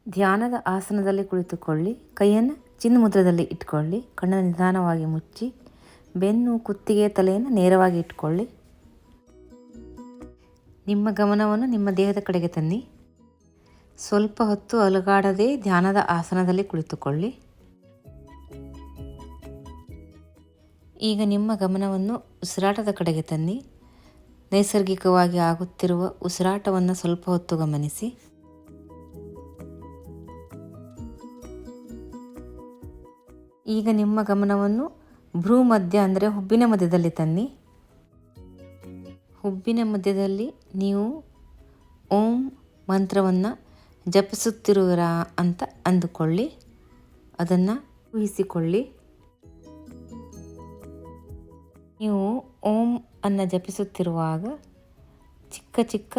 ಧ್ಯಾನದ ಆಸನದಲ್ಲಿ ಕುಳಿತುಕೊಳ್ಳಿ. ಕೈಯನ್ನು ಚಿನ್ಮುದ್ರದಲ್ಲಿ ಇಟ್ಕೊಳ್ಳಿ. ಕಣ್ಣನ್ನು ನಿಧಾನವಾಗಿ ಮುಚ್ಚಿ ಬೆನ್ನು, ಕುತ್ತಿಗೆ, ತಲೆಯನ್ನು ನೇರವಾಗಿ ಇಟ್ಕೊಳ್ಳಿ. ನಿಮ್ಮ ಗಮನವನ್ನು ನಿಮ್ಮ ದೇಹದ ಕಡೆಗೆ ತನ್ನಿ. ಸ್ವಲ್ಪ ಹೊತ್ತು ಅಲುಗಾಡದೆ ಧ್ಯಾನದ ಆಸನದಲ್ಲಿ ಕುಳಿತುಕೊಳ್ಳಿ. ಈಗ ನಿಮ್ಮ ಗಮನವನ್ನು ಉಸಿರಾಟದ ಕಡೆಗೆ ತನ್ನಿ. ನೈಸರ್ಗಿಕವಾಗಿ ಆಗುತ್ತಿರುವ ಉಸಿರಾಟವನ್ನು ಸ್ವಲ್ಪ ಹೊತ್ತು ಗಮನಿಸಿ. ಈಗ ನಿಮ್ಮ ಗಮನವನ್ನು ಭ್ರೂ ಮಧ್ಯ ಅಂದರೆ ಹುಬ್ಬಿನ ಮಧ್ಯದಲ್ಲಿ ತನ್ನಿ. ಹುಬ್ಬಿನ ಮಧ್ಯದಲ್ಲಿ ನೀವು ಓಂ ಮಂತ್ರವನ್ನು ಜಪಿಸುತ್ತಿರುವಿರಾ ಅಂತ ಅಂದುಕೊಳ್ಳಿ. ಅದನ್ನು ಊಹಿಸಿಕೊಳ್ಳಿ. ನೀವು ಓಂ ಅನ್ನು ಜಪಿಸುತ್ತಿರುವಾಗ ಚಿಕ್ಕ ಚಿಕ್ಕ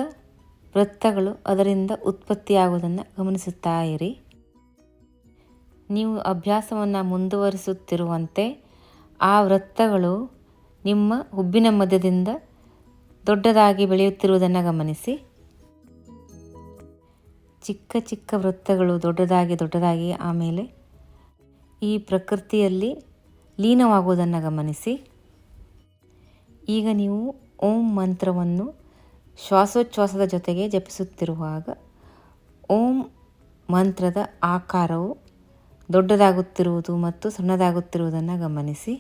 ವೃತ್ತಗಳು ಅದರಿಂದ ಉತ್ಪತ್ತಿಯಾಗುವುದನ್ನು ಗಮನಿಸುತ್ತಾ ಇರಿ. ನೀವು ಅಭ್ಯಾಸವನ್ನು ಮುಂದುವರಿಸುತ್ತಿರುವಂತೆ ಆ ವೃತ್ತಗಳು ನಿಮ್ಮ ಹುಬ್ಬಿನ ಮಧ್ಯದಿಂದ ದೊಡ್ಡದಾಗಿ ಬೆಳೆಯುತ್ತಿರುವುದನ್ನು ಗಮನಿಸಿ. ಚಿಕ್ಕ ಚಿಕ್ಕ ವೃತ್ತಗಳು ದೊಡ್ಡದಾಗಿ ಆಮೇಲೆ ಈ ಪ್ರಕೃತಿಯಲ್ಲಿ ಲೀನವಾಗುವುದನ್ನು ಗಮನಿಸಿ. ಈಗ ನೀವು ಓಂ ಮಂತ್ರವನ್ನು ಶ್ವಾಸೋಚ್ಛ್ವಾಸದ ಜೊತೆಗೆ ಜಪಿಸುತ್ತಿರುವಾಗ ಓಂ ಮಂತ್ರದ ಆಕಾರವು ದೊಡ್ಡದಾಗುತ್ತಿರುವುದು ಮತ್ತು ಸಣ್ಣದಾಗುತ್ತಿರುವುದನ್ನು ಗಮನಿಸಿ.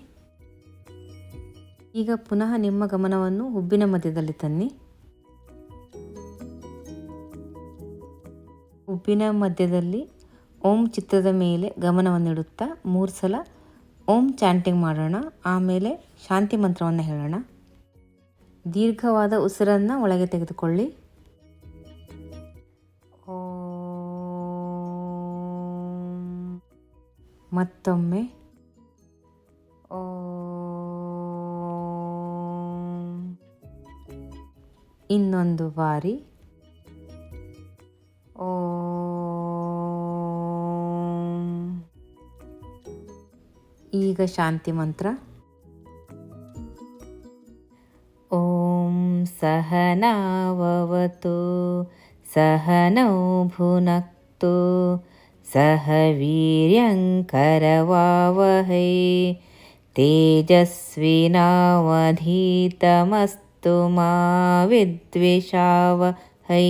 ಈಗ ಪುನಃ ನಿಮ್ಮ ಗಮನವನ್ನು ಹುಬ್ಬಿನ ಮಧ್ಯದಲ್ಲಿ ತನ್ನಿ. ಹುಬ್ಬಿನ ಮಧ್ಯದಲ್ಲಿ ಓಂ ಚಿತ್ರದ ಮೇಲೆ ಗಮನವನ್ನಿಡುತ್ತಾ 3 ಸಲ ಓಂ ಚಾಂಟಿಂಗ್ ಮಾಡೋಣ. ಆಮೇಲೆ ಶಾಂತಿ ಮಂತ್ರವನ್ನು ಹೇಳೋಣ. ದೀರ್ಘವಾದ ಉಸಿರನ್ನು ಒಳಗೆ ತೆಗೆದುಕೊಳ್ಳಿ. ಮತ್ತೊಮ್ಮೆ ಇನ್ನೊಂದು ಬಾರಿ ಈಗ ಶಾಂತಿ ಮಂತ್ರ. ಓಂ ಸಹನಾವವತು ಸಹನೌ ಭುನಕ್ತು ಸಹ ವೀರ್ಯಂಕರವಾವಹೈ ತೇಜಸ್ವಿನಾವಧೀತಮಸ್ತು ಮಾ ವಿದ್ವಿಷಾವಹೈ.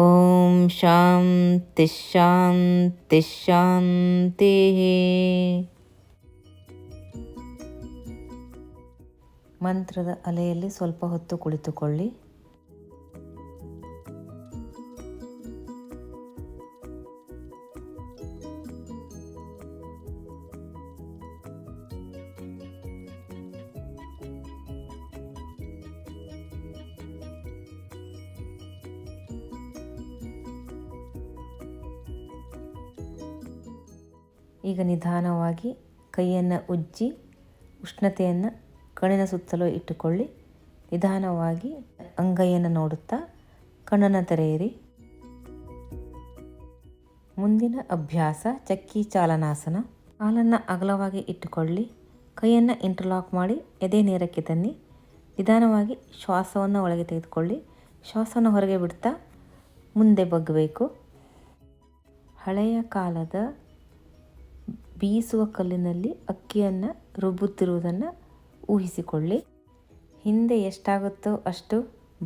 ಓಂ ಶಾಂತಿ ಶಾಂತಿ ಶಾಂತಿ. ಮಂತ್ರದ ಅಲೆಯಲ್ಲಿ ಸ್ವಲ್ಪ ಹೊತ್ತು ಕುಳಿತುಕೊಳ್ಳಿ. ಈಗ ನಿಧಾನವಾಗಿ ಕೈಯನ್ನು ಉಜ್ಜಿ ಉಷ್ಣತೆಯನ್ನು ಕಣ್ಣಿನ ಸುತ್ತಲೂ ಇಟ್ಟುಕೊಳ್ಳಿ. ನಿಧಾನವಾಗಿ ಅಂಗೈಯನ್ನು ನೋಡುತ್ತಾ ಕಣ್ಣನ್ನು ತೆರೆಯಿರಿ. ಮುಂದಿನ ಅಭ್ಯಾಸ ಚಕ್ಕಿ ಚಾಲನಾಸನ. ಕಾಲನ್ನು ಅಗಲವಾಗಿ ಇಟ್ಟುಕೊಳ್ಳಿ. ಕೈಯನ್ನು ಇಂಟರ್ಲಾಕ್ ಮಾಡಿ ಎದೆ ನೇರಕ್ಕೆ ತನ್ನಿ. ನಿಧಾನವಾಗಿ ಶ್ವಾಸವನ್ನು ಒಳಗೆ ತೆಗೆದುಕೊಳ್ಳಿ. ಶ್ವಾಸವನ್ನು ಹೊರಗೆ ಬಿಡ್ತಾ ಮುಂದೆ ಬಗ್ಗಬೇಕು. ಹಳೆಯ ಕಾಲದ ಬೀಸುವ ಕಲ್ಲಿನಲ್ಲಿ ಅಕ್ಕಿಯನ್ನು ರುಬ್ಬುತ್ತಿರುವುದನ್ನು ಊಹಿಸಿಕೊಳ್ಳಿ. ಹಿಂದೆ ಎಷ್ಟಾಗುತ್ತೋ ಅಷ್ಟು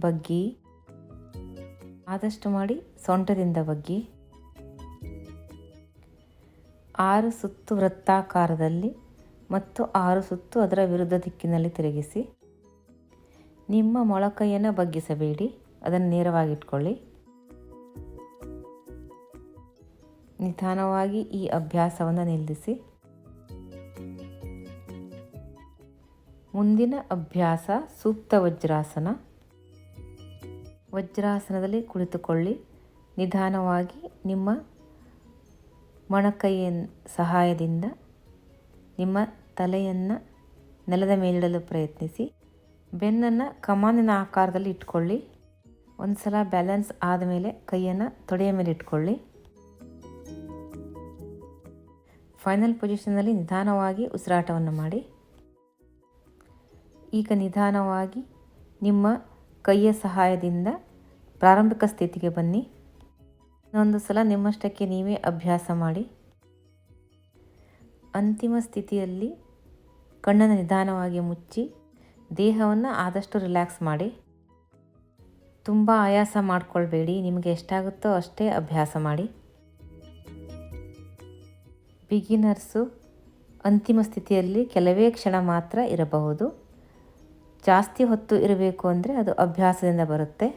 ಬಗ್ಗಿ. ಆದಷ್ಟು ಮಾಡಿ ಸೊಂಟದಿಂದ ಬಗ್ಗಿ. 6 ಸುತ್ತು ವೃತ್ತಾಕಾರದಲ್ಲಿ ಮತ್ತು 6 ಸುತ್ತು ಅದರ ವಿರುದ್ಧ ದಿಕ್ಕಿನಲ್ಲಿ ತಿರುಗಿಸಿ. ನಿಮ್ಮ ಮೊಳಕೈಯನ್ನು ಬಗ್ಗಿಸಬೇಡಿ, ಅದನ್ನು ನೇರವಾಗಿಟ್ಕೊಳ್ಳಿ. ನಿಧಾನವಾಗಿ ಈ ಅಭ್ಯಾಸವನ್ನು ನಿಲ್ಲಿಸಿ. ಮುಂದಿನ ಅಭ್ಯಾಸ ಸೂಕ್ತ ವಜ್ರಾಸನ. ವಜ್ರಾಸನದಲ್ಲಿ ಕುಳಿತುಕೊಳ್ಳಿ. ನಿಧಾನವಾಗಿ ನಿಮ್ಮ ಮೊಣಕೈಯ ಸಹಾಯದಿಂದ ನಿಮ್ಮ ತಲೆಯನ್ನು ನೆಲದ ಮೇಲಿಡಲು ಪ್ರಯತ್ನಿಸಿ. ಬೆನ್ನನ್ನು ಕಮಾನಿನ ಆಕಾರದಲ್ಲಿ ಇಟ್ಕೊಳ್ಳಿ. ಒಂದು ಸಲ ಬ್ಯಾಲೆನ್ಸ್ ಆದಮೇಲೆ ಕೈಯನ್ನು ತೊಡೆಯ ಮೇಲೆ ಇಟ್ಕೊಳ್ಳಿ. ಫೈನಲ್ ಪೊಸಿಷನ್ನಲ್ಲಿ ನಿಧಾನವಾಗಿ ಉಸಿರಾಟವನ್ನು ಮಾಡಿ. ಈಗ ನಿಧಾನವಾಗಿ ನಿಮ್ಮ ಕೈಯ ಸಹಾಯದಿಂದ ಪ್ರಾರಂಭಿಕ ಸ್ಥಿತಿಗೆ ಬನ್ನಿ. ಇನ್ನೊಂದು ಸಲ ನಿಮ್ಮಷ್ಟಕ್ಕೆ ನೀವೇ ಅಭ್ಯಾಸ ಮಾಡಿ. ಅಂತಿಮ ಸ್ಥಿತಿಯಲ್ಲಿ ಕಣ್ಣನ್ನು ನಿಧಾನವಾಗಿ ಮುಚ್ಚಿ ದೇಹವನ್ನು ಆದಷ್ಟು ರಿಲ್ಯಾಕ್ಸ್ ಮಾಡಿ. ತುಂಬ ಆಯಾಸ ಮಾಡಿಕೊಳ್ಬೇಡಿ, ನಿಮಗೆ ಎಷ್ಟಾಗುತ್ತೋ ಅಷ್ಟೇ ಅಭ್ಯಾಸ ಮಾಡಿ. ಬಿಗಿನರ್ಸು ಅಂತಿಮ ಸ್ಥಿತಿಯಲ್ಲಿ ಕೆಲವೇ ಕ್ಷಣ ಮಾತ್ರ ಇರಬಹುದು. ಜಾಸ್ತಿ ಹೊತ್ತು ಇರಬೇಕು ಅಂದರೆ ಅದು ಅಭ್ಯಾಸದಿಂದ ಬರುತ್ತೆ.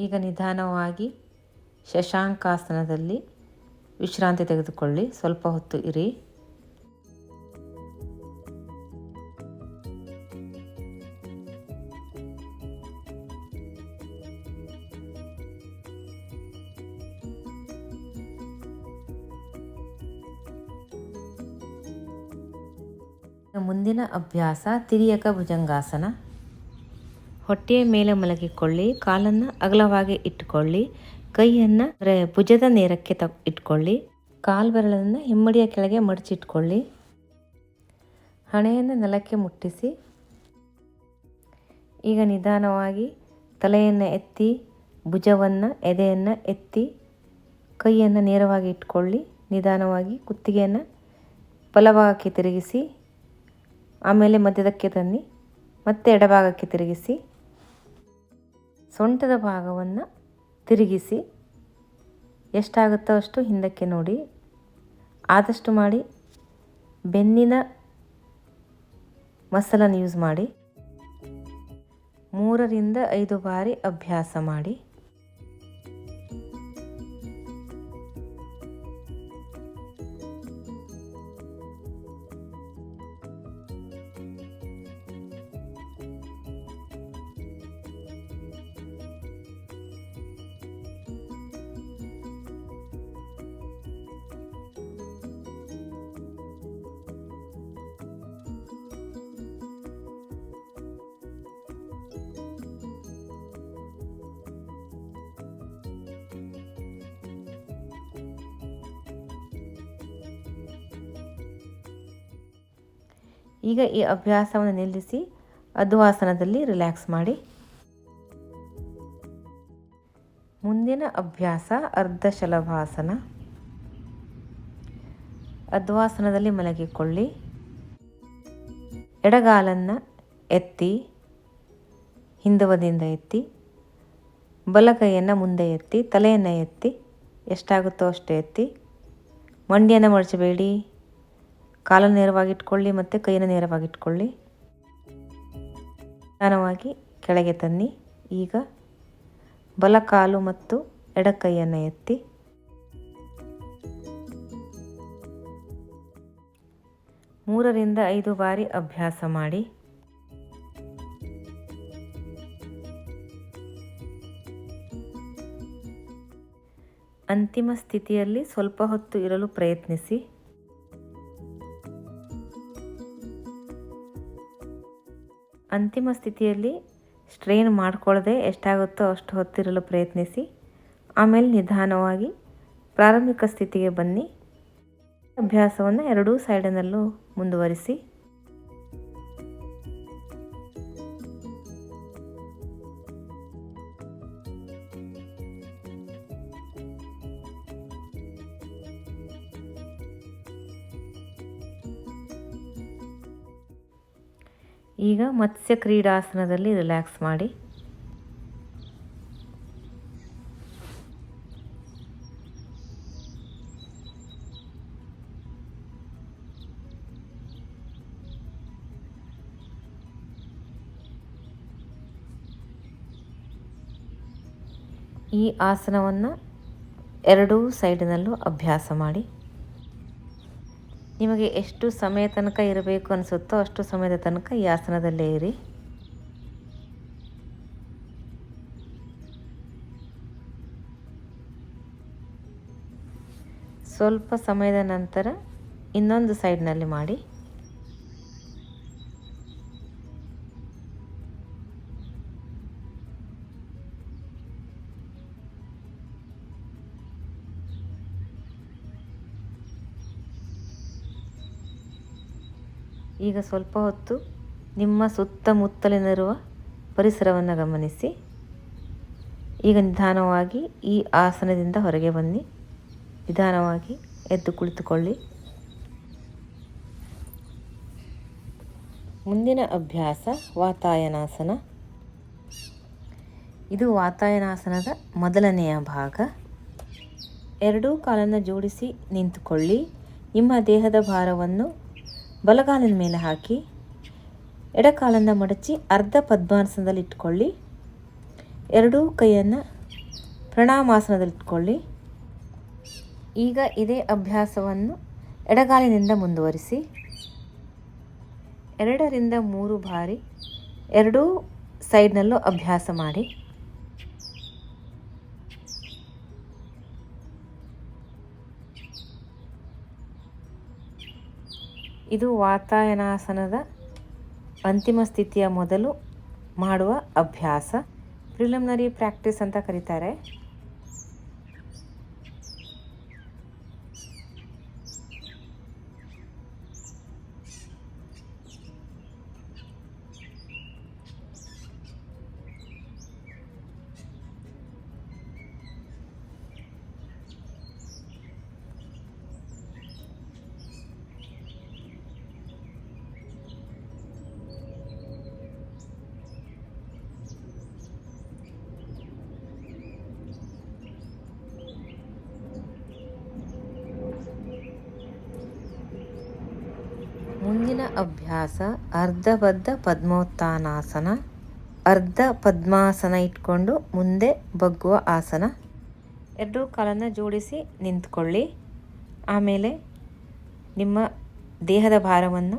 ಈಗ ನಿಧಾನವಾಗಿ ಶಶಾಂಕಾಸನದಲ್ಲಿ ವಿಶ್ರಾಂತಿ ತೆಗೆದುಕೊಳ್ಳಿ. ಸ್ವಲ್ಪ ಹೊತ್ತು ಇರಿ. ಮುಂದಿನ ಅಭ್ಯಾಸ ತಿರ್ಯಕ ಭುಜಂಗಾಸನ. ಹೊಟ್ಟೆಯ ಮೇಲೆ ಮಲಗಿಕೊಳ್ಳಿ, ಕಾಲನ್ನು ಅಗಲವಾಗಿ ಇಟ್ಟುಕೊಳ್ಳಿ, ಕೈಯನ್ನು ಭುಜದ ನೇರಕ್ಕೆ ಇಟ್ಕೊಳ್ಳಿ, ಕಾಲು ಬೆರಳನ್ನು ಹಿಮ್ಮಡಿಯ ಕೆಳಗೆ ಮಡಚಿಟ್ಕೊಳ್ಳಿ, ಹಣೆಯನ್ನು ನೆಲಕ್ಕೆ ಮುಟ್ಟಿಸಿ. ಈಗ ನಿಧಾನವಾಗಿ ತಲೆಯನ್ನು ಎತ್ತಿ, ಭುಜವನ್ನು ಎದೆಯನ್ನು ಎತ್ತಿ, ಕೈಯನ್ನು ನೇರವಾಗಿ ಇಟ್ಕೊಳ್ಳಿ. ನಿಧಾನವಾಗಿ ಕುತ್ತಿಗೆಯನ್ನು ಬಲಭಾಗಕ್ಕೆ ತಿರುಗಿಸಿ, ಆಮೇಲೆ ಮಧ್ಯದಕ್ಕೆ ತನ್ನಿ, ಮತ್ತೆ ಎಡಭಾಗಕ್ಕೆ ತಿರುಗಿಸಿ, ಸೊಂಟದ ಭಾಗವನ್ನು ತಿರುಗಿಸಿ. ಎಷ್ಟಾಗುತ್ತೋ ಅಷ್ಟು ಹಿಂದಕ್ಕೆ ನೋಡಿ. ಆದಷ್ಟು ಮಾಡಿ ಬೆನ್ನಿನ ಮಸಲನ್ನು ಯೂಸ್ ಮಾಡಿ. 3 ರಿಂದ 5 ಬಾರಿ ಅಭ್ಯಾಸ ಮಾಡಿ. ಈಗ ಈ ಅಭ್ಯಾಸವನ್ನು ನಿಲ್ಲಿಸಿ ಅಧ್ವಾಸನದಲ್ಲಿ ರಿಲ್ಯಾಕ್ಸ್ ಮಾಡಿ. ಮುಂದಿನ ಅಭ್ಯಾಸ ಅರ್ಧಶಲಭಾಸನ. ಅಧ್ವಾಸನದಲ್ಲಿ ಮಲಗಿಕೊಳ್ಳಿ. ಎಡಗಾಲನ್ನು ಎತ್ತಿ, ಹಿಂದುವದಿಂದ ಎತ್ತಿ, ಬಲಕೈಯನ್ನು ಮುಂದೆ ಎತ್ತಿ, ತಲೆಯನ್ನು ಎತ್ತಿ, ಎಷ್ಟಾಗುತ್ತೋ ಅಷ್ಟು ಎತ್ತಿ. ಮಂಡಿಯನ್ನು ಮಡಚಬೇಡಿ. ಕಾಲನ್ನು ನೇರವಾಗಿಟ್ಕೊಳ್ಳಿ ಮತ್ತು ಕೈಯನ್ನು ನೇರವಾಗಿಟ್ಕೊಳ್ಳಿ. ನಿಧಾನವಾಗಿ ಕೆಳಗೆ ತನ್ನಿ. ಈಗ ಬಲಕಾಲು ಮತ್ತು ಎಡಕೈಯನ್ನು ಎತ್ತಿ. 3 ರಿಂದ 5 ಬಾರಿ ಅಭ್ಯಾಸ ಮಾಡಿ. ಅಂತಿಮ ಸ್ಥಿತಿಯಲ್ಲಿ ಸ್ವಲ್ಪ ಹೊತ್ತು ಇರಲು ಪ್ರಯತ್ನಿಸಿ. ಅಂತಿಮ ಸ್ಥಿತಿಯಲ್ಲಿ ಸ್ಟ್ರೈನ್ ಮಾಡಿಕೊಳ್ಳದೆ ಎಷ್ಟಾಗುತ್ತೋ ಅಷ್ಟು ಹೊತ್ತಿರಲು ಪ್ರಯತ್ನಿಸಿ. ಆಮೇಲೆ ನಿಧಾನವಾಗಿ ಪ್ರಾರಂಭಿಕ ಸ್ಥಿತಿಗೆ ಬನ್ನಿ. ಅಭ್ಯಾಸವನ್ನು ಎರಡೂ ಸೈಡಿನಲ್ಲೂ ಮುಂದುವರಿಸಿ. ಈಗ ಮತ್ಸ್ಯ ಕ್ರೀಡಾಸನದಲ್ಲಿ ರಿಲ್ಯಾಕ್ಸ್ ಮಾಡಿ. ಈ ಆಸನವನ್ನು ಎರಡೂ ಸೈಡಿನಲ್ಲೂ ಅಭ್ಯಾಸ ಮಾಡಿ. ನಿಮಗೆ ಎಷ್ಟು ಸಮಯ ತನಕ ಇರಬೇಕು ಅನಿಸುತ್ತೋ ಅಷ್ಟು ಸಮಯದ ತನಕ ಈ ಆಸನದಲ್ಲೇ ಇರಿ. ಸ್ವಲ್ಪ ಸಮಯದ ನಂತರ ಇನ್ನೊಂದು ಸೈಡ್ನಲ್ಲಿ ಮಾಡಿ. ಈಗ ಸ್ವಲ್ಪ ಹೊತ್ತು ನಿಮ್ಮ ಸುತ್ತಮುತ್ತಲಿನಿರುವ ಪರಿಸರವನ್ನು ಗಮನಿಸಿ. ಈಗ ನಿಧಾನವಾಗಿ ಈ ಆಸನದಿಂದ ಹೊರಗೆ ಬನ್ನಿ. ನಿಧಾನವಾಗಿ ಎದ್ದು ಕುಳಿತುಕೊಳ್ಳಿ. ಮುಂದಿನ ಅಭ್ಯಾಸ ವಾತಾಯನಾಸನ. ಇದು ವಾತಾಯನಾಸನದ ಮೊದಲನೆಯ ಭಾಗ. ಎರಡೂ ಕಾಲನ್ನು ಜೋಡಿಸಿ ನಿಂತುಕೊಳ್ಳಿ. ನಿಮ್ಮ ದೇಹದ ಭಾರವನ್ನು ಬಲಗಾಲಿನ ಮೇಲೆ ಹಾಕಿ ಎಡಕಾಲನ್ನು ಮಡಚಿ ಅರ್ಧ ಪದ್ಮಾಸನದಲ್ಲಿ ಇಟ್ಕೊಳ್ಳಿ. ಎರಡೂ ಕೈಯನ್ನು ಪ್ರಣಾಮಾಸನದಲ್ಲಿಟ್ಕೊಳ್ಳಿ. ಈಗ ಇದೇ ಅಭ್ಯಾಸವನ್ನು ಎಡಗಾಲಿನಿಂದ ಮುಂದುವರಿಸಿ. 2 ರಿಂದ 3 ಬಾರಿ ಎರಡೂ ಸೈಡ್ನಲ್ಲೂ ಅಭ್ಯಾಸ ಮಾಡಿ. ಇದು ವಾತಾಯನಾಸನದ ಅಂತಿಮ ಸ್ಥಿತಿಯ ಮೊದಲು ಮಾಡುವ ಅಭ್ಯಾಸ. ಪ್ರಿಲಿಮಿನರಿ ಪ್ರಾಕ್ಟೀಸ್ ಅಂತ ಕರೀತಾರೆ. ಮುಂದಿನ ಅಭ್ಯಾಸ ಅರ್ಧಬದ್ಧ ಪದ್ಮೋತ್ಥಾನಾಸನ. ಅರ್ಧ ಪದ್ಮಾಸನ ಇಟ್ಕೊಂಡು ಮುಂದೆ ಬಗ್ಗುವ ಆಸನ. ಎರಡೂ ಕಾಲನ್ನು ಜೋಡಿಸಿ ನಿಂತ್ಕೊಳ್ಳಿ. ಆಮೇಲೆ ನಿಮ್ಮ ದೇಹದ ಭಾರವನ್ನು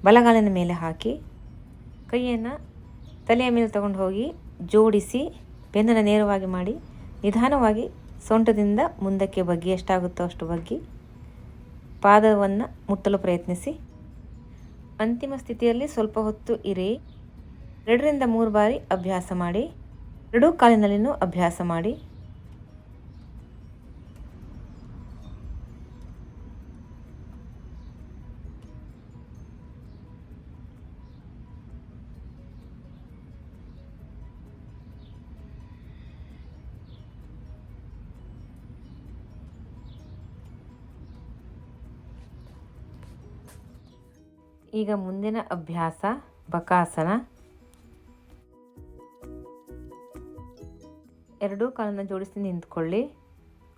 ಬಲಗಾಲಿನ ಮೇಲೆ ಹಾಕಿ ಕೈಯನ್ನು ತಲೆಯ ಮೇಲೆ ತಗೊಂಡು ಹೋಗಿ ಜೋಡಿಸಿ ಬೆನ್ನನ್ನು ನೇರವಾಗಿ ಮಾಡಿ ನಿಧಾನವಾಗಿ ಸೊಂಟದಿಂದ ಮುಂದಕ್ಕೆ ಬಗ್ಗಿ, ಎಷ್ಟಾಗುತ್ತೋ ಅಷ್ಟು ಬಗ್ಗಿ ಪಾದವನ್ನು ಮುಟ್ಟಲು ಪ್ರಯತ್ನಿಸಿ. ಅಂತಿಮ ಸ್ಥಿತಿಯಲ್ಲಿ ಸ್ವಲ್ಪ ಹೊತ್ತು ಇರಿ. 2 ರಿಂದ 3 ಬಾರಿ ಅಭ್ಯಾಸ ಮಾಡಿ. ಎರಡೂ ಕಾಲಿನಲ್ಲಿನೂ ಅಭ್ಯಾಸ ಮಾಡಿ. ಈಗ ಮುಂದಿನ ಅಭ್ಯಾಸ ಬಕಾಸನ. ಎರಡೂ ಕಾಲನ್ನು ಜೋಡಿಸಿ ನಿಂತ್ಕೊಳ್ಳಿ.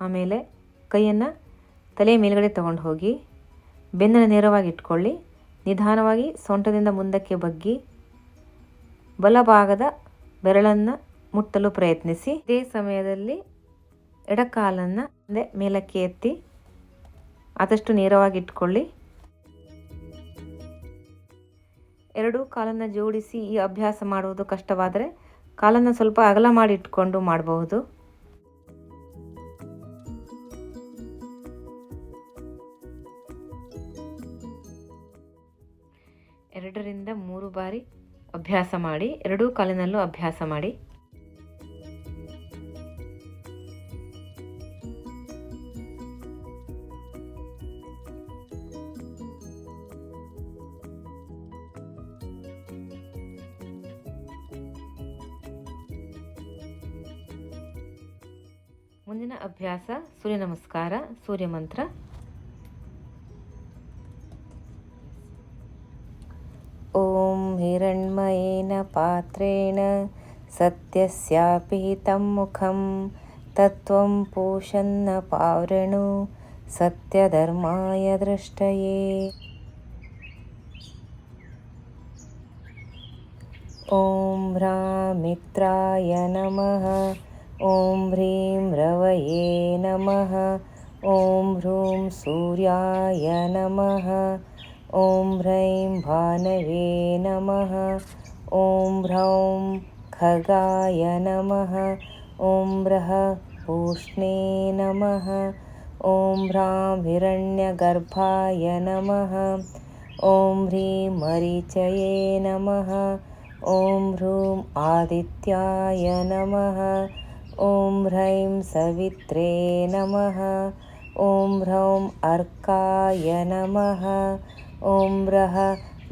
ಆಮೇಲೆ ಕೈಯನ್ನು ತಲೆಯ ಮೇಲ್ಗಡೆ ತಗೊಂಡು ಹೋಗಿ ಬೆನ್ನನ್ನು ನೇರವಾಗಿ ಇಟ್ಕೊಳ್ಳಿ. ನಿಧಾನವಾಗಿ ಸೊಂಟದಿಂದ ಮುಂದಕ್ಕೆ ಬಗ್ಗಿ ಬಲಭಾಗದ ಬೆರಳನ್ನು ಮುಟ್ಟಲು ಪ್ರಯತ್ನಿಸಿ. ಇದೇ ಸಮಯದಲ್ಲಿ ಎಡಕಾಲನ್ನು ಮೇಲಕ್ಕೆ ಎತ್ತಿ ಆದಷ್ಟು ನೇರವಾಗಿ ಇಟ್ಕೊಳ್ಳಿ. ಎರಡೂ ಕಾಲನ್ನು ಜೋಡಿಸಿ ಈ ಅಭ್ಯಾಸ ಮಾಡುವುದು ಕಷ್ಟವಾದರೆ ಕಾಲನ್ನು ಸ್ವಲ್ಪ ಅಗಲ ಮಾಡಿ ಇಟ್ಕೊಂಡು ಮಾಡಬಹುದು. ಎರಡರಿಂದ 3 ಬಾರಿ ಅಭ್ಯಾಸ ಮಾಡಿ. ಎರಡೂ ಕಾಲಿನಲ್ಲೂ ಅಭ್ಯಾಸ ಮಾಡಿ. ಮುಂದಿನ ಅಭ್ಯಾಸ ಸೂರ್ಯ ನಮಸ್ಕಾರ, ಸೂರ್ಯ ಮಂತ್ರ. ಓಂ ಹಿರಣ್ಮಯೇನ ಪಾತ್ರೇಣ ಸತ್ಯಸ್ಯಾಪಿಹಿತಂ ಮುಖಂ ತತ್ವಂ ಪೋಷನ್ನ ಪಾವೃಣು ಸತ್ಯಧರ್ಮಾಯ ದೃಷ್ಟಯೇ. ಓಂ ಹ್ರಾಂ ಮಿತ್ರಾಯ ನಮಃ. ಓಂ ಹ್ರೀಂ ರವಯೇ ನಮಃ. ಓಂ ಹ್ರೂಂ ಸೂರ್ಯಾಯ ನಮಃ. ಓಂ ಹ್ರೈಂ ಭಾನವೇ ನಮಃ. ಓಂ ಹ್ರೌಂ ಖಗಾಯ ನಮಃ. ಓಂ ಹ್ರಃ ಪೂಷ್ಣೇ ನಮಃ. ಓಂ ಹ್ರಾಂ ಹಿರಣ್ಯಗರ್ಭಾಯ ನಮಃ. ಓಂ ಹ್ರೀಂ ಮರೀಚಯೇ ನಮಃ. ಓಂ ಹ್ರೂಂ ಆದಿತ್ಯಾಯ ನಮಃ. ಓಂ ಹ್ರೈಂ ಸವಿತ್ರೇ ನಮಃ. ಓಂ ಹ್ರೌಂ ಅರ್ಕಾಯ ನಮಃ. ಓಂ ರಃ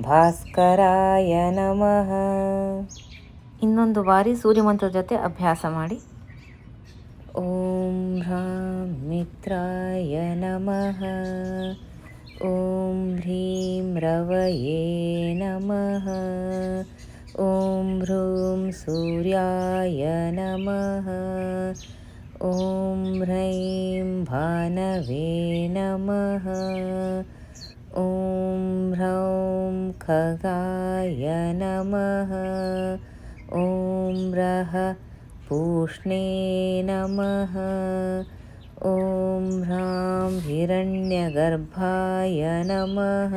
ಭಾಸ್ಕರಾಯ ನಮಃ. ಇನ್ನೊಂದು ಬಾರಿ ಸೂರ್ಯಮಂತ್ರದ ಜೊತೆ ಅಭ್ಯಾಸ ಮಾಡಿ. ಓಂ ಹ್ರಾಂ ಮಿತ್ರಾಯ ನಮಃ. ಓಂ ಹ್ರೀಂ ರವಯೇ ನಮಃ. ಓಂ ಹ್ರೂಂ ಸೂರ್ಯಾಯ ನಮಃ. ಓಂ ಹ್ರೈಂ ಭಾನವೇ ನಮಃ. ಓಂ ಹ್ರೌಂ ಖಗಾಯ ನಮಃ. ಓಂ ರಃ ಪೂಷ್ಣೇ ನಮಃ. ಓಂ ಹ್ರಾಂ ಹಿರಣ್ಯಗರ್ಭಾಯ ನಮಃ.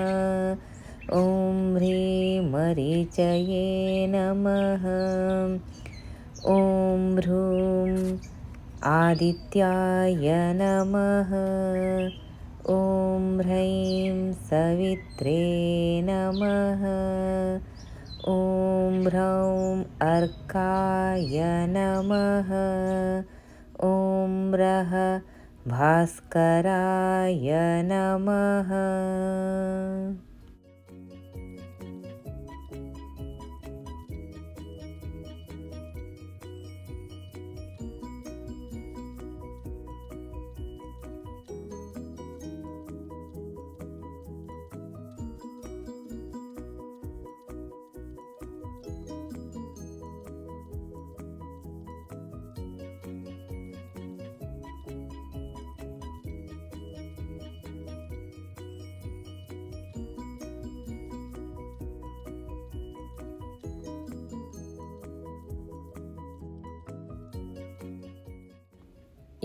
ಓಂ ಹ್ರೀಂ ಮರೀಚಯೇ ನಮಃ. ಓಂ ಹ್ರೂಂ ಆದಿತ್ಯಾಯ ನಮಃ. ಓಂ ಹ್ರೈಂ ಸವಿತ್ರೇ ನಮಃ. ಓಂ ಹ್ರೌಂ ಅರ್ಕಾಯ ನಮಃ. ಓಂ ರಃ ಭಾಸ್ಕರಾಯ ನಮಃ.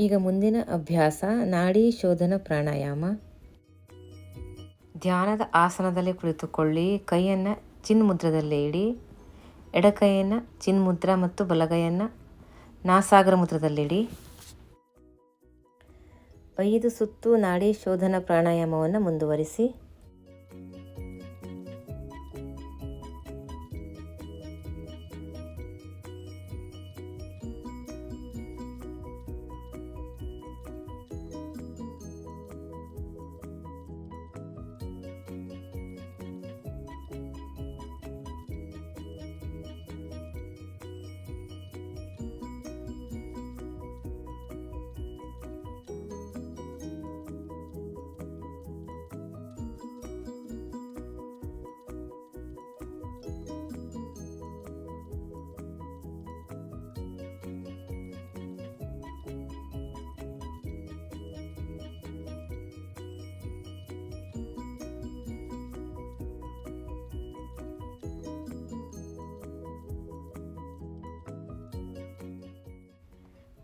ಈಗ ಮುಂದಿನ ಅಭ್ಯಾಸ ನಾಡಿ ಶೋಧನ ಪ್ರಾಣಾಯಾಮ. ಧ್ಯಾನದ ಆಸನದಲ್ಲಿ ಕುಳಿತುಕೊಳ್ಳಿ. ಕೈಯನ್ನು ಚಿನ್ಮುದ್ರದಲ್ಲೇ ಇಡಿ. ಎಡಕೈಯನ್ನು ಚಿನ್ಮುದ್ರ ಮತ್ತು ಬಲಗೈಯನ್ನು ನಾಸಾಗರ ಮುದ್ರದಲ್ಲಿಡಿ. 5 ಸುತ್ತು ನಾಡಿ ಶೋಧನ ಪ್ರಾಣಾಯಾಮವನ್ನು ಮುಂದುವರಿಸಿ.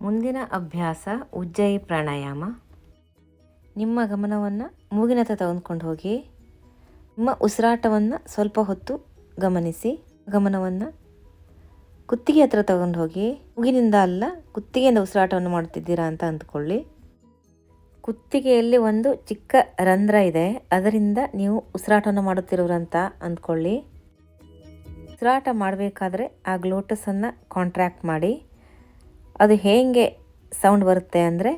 ಮುಂದಿನ ಅಭ್ಯಾಸ ಉಜ್ಜಯಿ ಪ್ರಾಣಾಯಾಮ. ನಿಮ್ಮ ಗಮನವನ್ನು ಮೂಗಿನತ್ತ ತೆಗೆದುಕೊಂಡು ಹೋಗಿ. ನಿಮ್ಮ ಉಸಿರಾಟವನ್ನು ಸ್ವಲ್ಪ ಹೊತ್ತು ಗಮನಿಸಿ. ಗಮನವನ್ನು ಕುತ್ತಿಗೆ ಹತ್ರ ತಗೊಂಡು ಹೋಗಿ. ಮೂಗಿನಿಂದ ಅಲ್ಲ, ಕುತ್ತಿಗೆಯಿಂದ ಉಸಿರಾಟವನ್ನು ಮಾಡುತ್ತಿದ್ದೀರಾ ಅಂತ ಅಂದ್ಕೊಳ್ಳಿ. ಕುತ್ತಿಗೆಯಲ್ಲಿ ಒಂದು ಚಿಕ್ಕ ರಂಧ್ರ ಇದೆ, ಅದರಿಂದ ನೀವು ಉಸಿರಾಟವನ್ನು ಮಾಡುತ್ತಿರೋರಂತ ಅಂದ್ಕೊಳ್ಳಿ. ಉಸಿರಾಟ ಮಾಡಬೇಕಾದ್ರೆ ಆ ಗ್ಲೋಟಸನ್ನು ಕಾಂಟ್ರ್ಯಾಕ್ಟ್ ಮಾಡಿ. ಅದು ಹೇಗೆ ಸೌಂಡ್ ಬರುತ್ತೆ ಅಂದರೆ,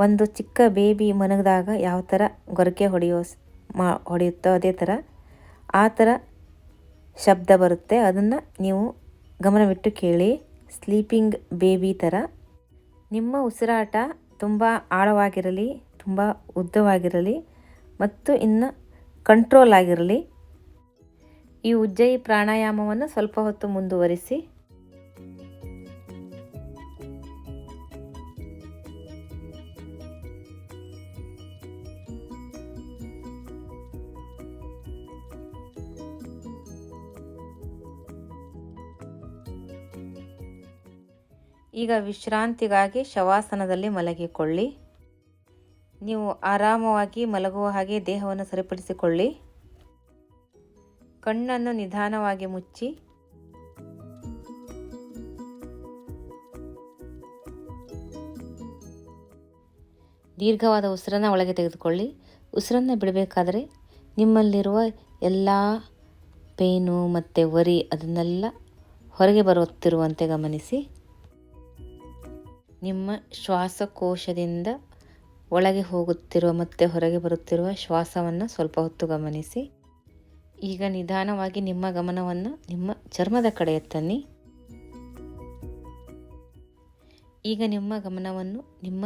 ಒಂದು ಚಿಕ್ಕ ಬೇಬಿ ಮನಗಿದಾಗ ಯಾವ ಥರ ಗೊರಕೆ ಹೊಡೆಯುತ್ತೋ ಅದೇ ಥರ ಆ ಥರ ಶಬ್ದ ಬರುತ್ತೆ. ಅದನ್ನು ನೀವು ಗಮನವಿಟ್ಟು ಕೇಳಿ. ಸ್ಲೀಪಿಂಗ್ ಬೇಬಿ ಥರ. ನಿಮ್ಮ ಉಸಿರಾಟ ತುಂಬ ಆಳವಾಗಿರಲಿ, ತುಂಬ ಉದ್ದವಾಗಿರಲಿ ಮತ್ತು ಇನ್ನು ಕಂಟ್ರೋಲ್ ಆಗಿರಲಿ. ಈ ಉಜ್ಜಯಿ ಪ್ರಾಣಾಯಾಮವನ್ನು ಸ್ವಲ್ಪ ಹೊತ್ತು ಮುಂದುವರಿಸಿ. ಈಗ ವಿಶ್ರಾಂತಿಗಾಗಿ ಶವಾಸನದಲ್ಲಿ ಮಲಗಿಕೊಳ್ಳಿ. ನೀವು ಆರಾಮವಾಗಿ ಮಲಗುವ ಹಾಗೆ ದೇಹವನ್ನು ಸರಿಪಡಿಸಿಕೊಳ್ಳಿ. ಕಣ್ಣನ್ನು ನಿಧಾನವಾಗಿ ಮುಚ್ಚಿ. ದೀರ್ಘವಾದ ಉಸಿರನ್ನು ಒಳಗೆ ತೆಗೆದುಕೊಳ್ಳಿ. ಉಸಿರನ್ನು ಬಿಡಬೇಕಾದರೆ ನಿಮ್ಮಲ್ಲಿರುವ ಎಲ್ಲ ಪೇನು ಮತ್ತು ವರಿ ಅದನ್ನೆಲ್ಲ ಹೊರಗೆ ಬರುತ್ತಿರುವಂತೆ ಗಮನಿಸಿ. ನಿಮ್ಮ ಶ್ವಾಸಕೋಶದಿಂದ ಒಳಗೆ ಹೋಗುತ್ತಿರುವ ಮತ್ತು ಹೊರಗೆ ಬರುತ್ತಿರುವ ಶ್ವಾಸವನ್ನು ಸ್ವಲ್ಪ ಹೊತ್ತು ಗಮನಿಸಿ. ಈಗ ನಿಧಾನವಾಗಿ ನಿಮ್ಮ ಗಮನವನ್ನು ನಿಮ್ಮ ಚರ್ಮದ ಕಡೆಗೆ ತನ್ನಿ. ಈಗ ನಿಮ್ಮ ಗಮನವನ್ನು ನಿಮ್ಮ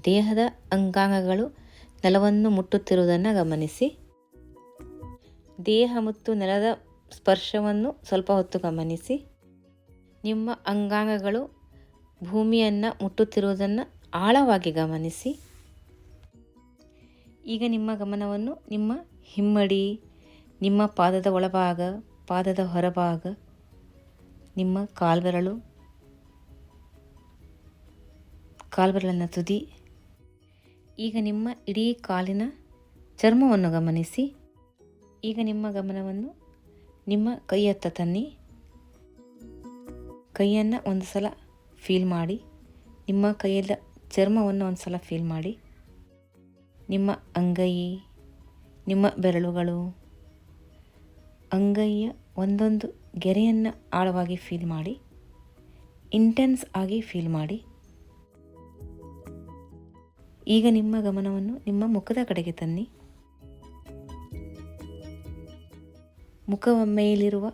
ದೇಹದ ಅಂಗಾಂಗಗಳು ನೆಲವನ್ನು ಮುಟ್ಟುತ್ತಿರುವುದನ್ನು ಗಮನಿಸಿ. ದೇಹ ಮತ್ತು ನೆಲದ ಸ್ಪರ್ಶವನ್ನು ಸ್ವಲ್ಪ ಹೊತ್ತು ಗಮನಿಸಿ. ನಿಮ್ಮ ಅಂಗಾಂಗಗಳು ಭೂಮಿಯನ್ನು ಮುಟ್ಟುತ್ತಿರುವುದನ್ನು ಆಳವಾಗಿ ಗಮನಿಸಿ. ಈಗ ನಿಮ್ಮ ಗಮನವನ್ನು ನಿಮ್ಮ ಹಿಮ್ಮಡಿ, ನಿಮ್ಮ ಪಾದದ ಒಳಭಾಗ, ಪಾದದ ಹೊರಭಾಗ, ನಿಮ್ಮ ಕಾಲ್ಬೆರಳಿನ ತುದಿ, ಈಗ ನಿಮ್ಮ ಇಡೀ ಕಾಲಿನ ಚರ್ಮವನ್ನು ಗಮನಿಸಿ. ಈಗ ನಿಮ್ಮ ಗಮನವನ್ನು ನಿಮ್ಮ ಕೈಯತ್ತ ತನ್ನಿ. ಕೈಯನ್ನು ಒಂದು ಸಲ ಫೀಲ್ ಮಾಡಿ. ನಿಮ್ಮ ಕೈಯ ಚರ್ಮವನ್ನು ಒಂದು ಸಲ ಫೀಲ್ ಮಾಡಿ. ನಿಮ್ಮ ಅಂಗೈ, ನಿಮ್ಮ ಬೆರಳುಗಳು, ಅಂಗೈಯ ಒಂದೊಂದು ಗೆರೆಯನ್ನು ಆಳವಾಗಿ ಫೀಲ್ ಮಾಡಿ. ಇಂಟೆನ್ಸ್ ಆಗಿ ಫೀಲ್ ಮಾಡಿ. ಈಗ ನಿಮ್ಮ ಗಮನವನ್ನು ನಿಮ್ಮ ಮುಖದ ಕಡೆಗೆ ತನ್ನಿ. ಮುಖದ ಮೇಲಿರುವ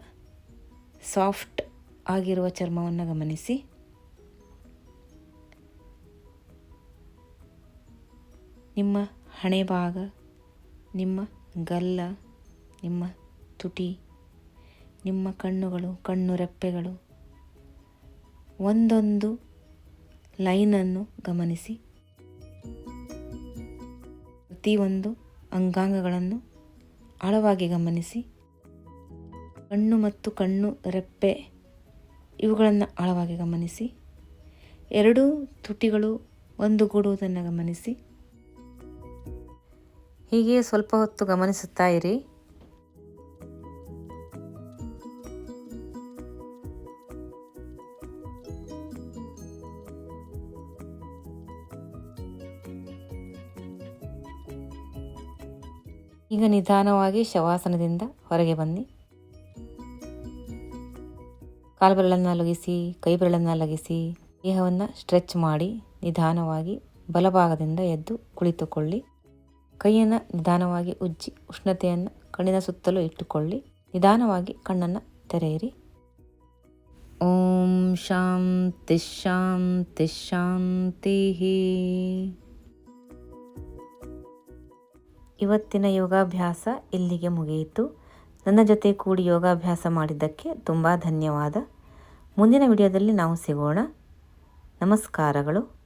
ಸಾಫ್ಟ್ ಆಗಿರುವ ಚರ್ಮವನ್ನು ಗಮನಿಸಿ. ನಿಮ್ಮ ಹಣೆ ಭಾಗ, ನಿಮ್ಮ ಗಲ್ಲ, ನಿಮ್ಮ ತುಟಿ, ನಿಮ್ಮ ಕಣ್ಣುಗಳು, ಕಣ್ಣು ರೆಪ್ಪೆಗಳು, ಒಂದೊಂದು ಲೈನನ್ನು ಗಮನಿಸಿ. ಪ್ರತಿಯೊಂದು ಅಂಗಾಂಗಗಳನ್ನು ಆಳವಾಗಿ ಗಮನಿಸಿ. ಕಣ್ಣು ಮತ್ತು ಕಣ್ಣು ರೆಪ್ಪೆ ಇವುಗಳನ್ನು ಆಳವಾಗಿ ಗಮನಿಸಿ. ಎರಡೂ ತುಟಿಗಳು ಒಂದುಗೂಡುವುದನ್ನು ಗಮನಿಸಿ. ಹೀಗೆ ಸ್ವಲ್ಪ ಹೊತ್ತು ಗಮನಿಸುತ್ತಾ ಇರಿ. ಈಗ ನಿಧಾನವಾಗಿ ಶವಾಸನದಿಂದ ಹೊರಗೆ ಬನ್ನಿ. ಕಾಲ್ಬೆರಳನ್ನು ಲಗಿಸಿ, ಕೈ ಬೆರಳನ್ನು ಲಗಿಸಿ, ದೇಹವನ್ನು ಸ್ಟ್ರೆಚ್ ಮಾಡಿ ನಿಧಾನವಾಗಿ ಬಲಭಾಗದಿಂದ ಎದ್ದು ಕುಳಿತುಕೊಳ್ಳಿ. ಕೈಯನ್ನು ನಿಧಾನವಾಗಿ ಉಜ್ಜಿ ಉಷ್ಣತೆಯನ್ನು ಕಣ್ಣಿನ ಸುತ್ತಲೂ ಇಟ್ಟುಕೊಳ್ಳಿ. ನಿಧಾನವಾಗಿ ಕಣ್ಣನ್ನು ತೆರೆಯಿರಿ. ಓಂ ಶಾಂತಿ ಶಾಂತಿ ಶಾಂತಿ. ಇವತ್ತಿನ ಯೋಗಾಭ್ಯಾಸ ಇಲ್ಲಿಗೆ ಮುಗಿಯಿತು. ನನ್ನ ಜೊತೆ ಕೂಡಿ ಯೋಗಾಭ್ಯಾಸ ಮಾಡಿದ್ದಕ್ಕೆ ತುಂಬ ಧನ್ಯವಾದ. ಮುಂದಿನ ವಿಡಿಯೋದಲ್ಲಿ ನಾವು ಸಿಗೋಣ. ನಮಸ್ಕಾರಗಳು.